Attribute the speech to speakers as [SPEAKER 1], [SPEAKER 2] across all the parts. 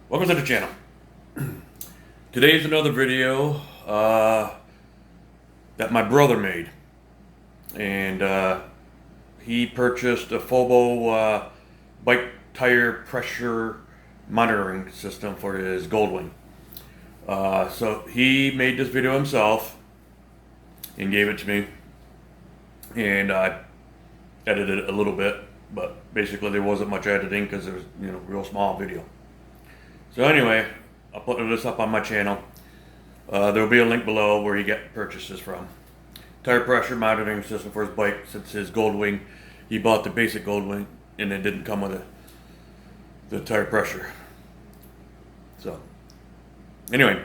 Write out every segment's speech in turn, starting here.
[SPEAKER 1] Welcome to the channel. Today's another video that my brother made, and he purchased a FOBO bike tire pressure monitoring system for his Goldwing. So he made this video himself and gave it to me, and I edited it a little bit, but basically there wasn't much editing because it was, real small video. So anyway, I'll put this up on my channel. There'll be a link below where you get purchases from. Tire pressure monitoring system for his bike. Since his Goldwing, he bought the basic Goldwing and it didn't come with the tire pressure. So anyway,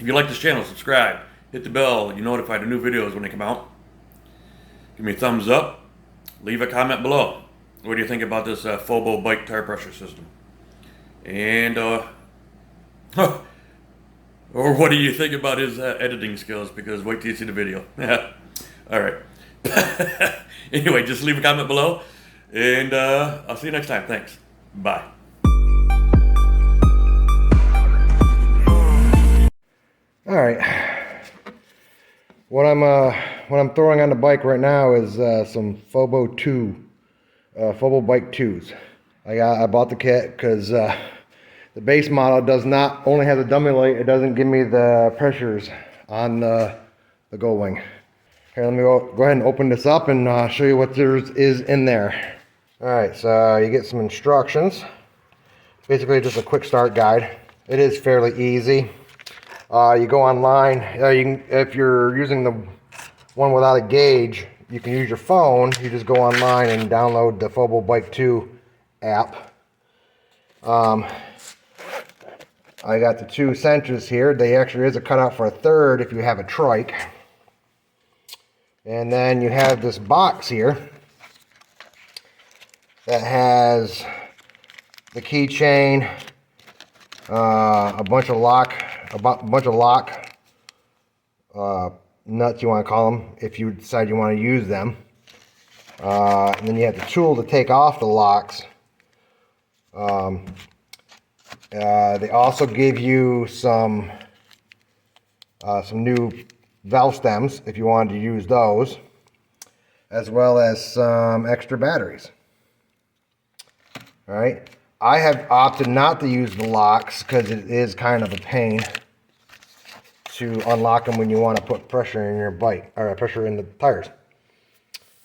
[SPEAKER 1] if you like this channel, subscribe, hit the bell, you're notified of new videos when they come out. Give me a thumbs up, leave a comment below. What do you think about this FOBO bike tire pressure system? And or what do you think about his editing skills? Because wait till you see the video. All right. Anyway, just leave a comment below, and I'll see you next time. Thanks. Bye.
[SPEAKER 2] All right. What I'm throwing on the bike right now is some FOBO Bike 2s. I bought the kit because the base model does not only have the dummy light, it doesn't give me the pressures on the Goldwing. Here, let me go ahead and open this up and show you what there is in there. All right, so you get some instructions. Basically just a quick start guide. It is fairly easy. You go online. If you're using the one without a gauge, you can use your phone. You just go online and download the FOBO Bike 2 app. I got the two sensors here. There actually is a cutout for a third if you have a trike. And then you have this box here that has the keychain, a bunch of lock nuts, you want to call them, if you decide you want to use them. And then you have the tool to take off the locks. They also give you some new valve stems if you wanted to use those, as well as some extra batteries. All right, I have opted not to use the locks because it is kind of a pain to unlock them when you want to put pressure in your bike, or pressure in the tires.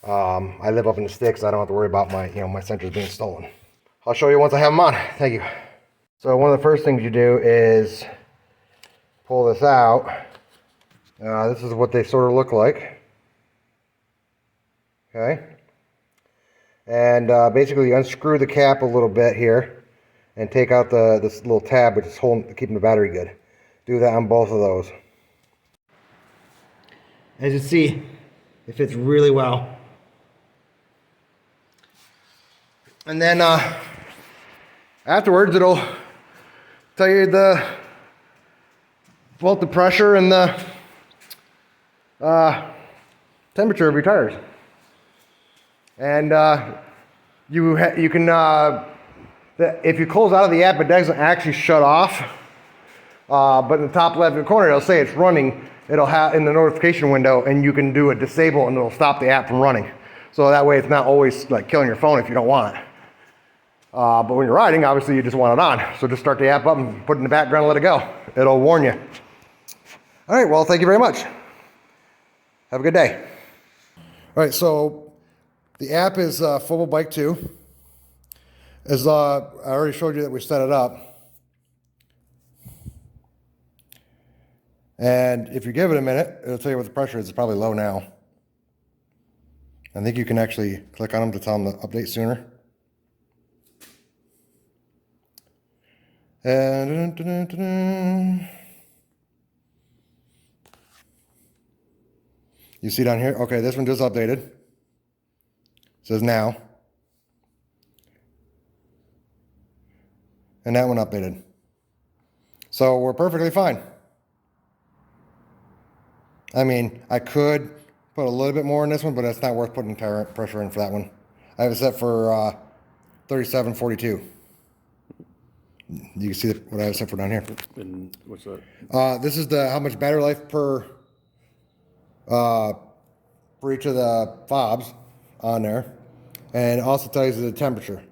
[SPEAKER 2] I live up in the sticks, so I don't have to worry about my sensors being stolen. I'll show you once I have them on. Thank you. So one of the first things you do is pull this out. This is what they sort of look like. Okay. And basically you unscrew the cap a little bit here and take out this little tab which is keeping the battery good. Do that on both of those. As you see, it fits really well. And then afterwards it'll tell you both the pressure and the temperature of your tires. And you can if you close out of the app, it doesn't actually shut off. But in the top left corner, it'll say it's running. It'll have in the notification window, and you can do a disable, and it'll stop the app from running. So that way, it's not always like killing your phone if you don't want it. But when you're riding, obviously you just want it on. So just start the app up and put it in the background and let it go. It'll warn you. All right, well, thank you very much. Have a good day. All right, so the app is FOBO Bike 2. As I already showed you that we set it up. And if you give it a minute, it'll tell you what the pressure is. It's probably low now. I think you can actually click on them to tell them to update sooner. And you see down here, okay, this one just updated. It says now. And that one updated. So we're perfectly fine. I mean, I could put a little bit more in this one, but it's not worth putting tire pressure in for that one. I have it set for 3742. You can see what I have set for down here.
[SPEAKER 1] And what's that?
[SPEAKER 2] This is how much battery life per for each of the fobs on there, and it also tells you the temperature.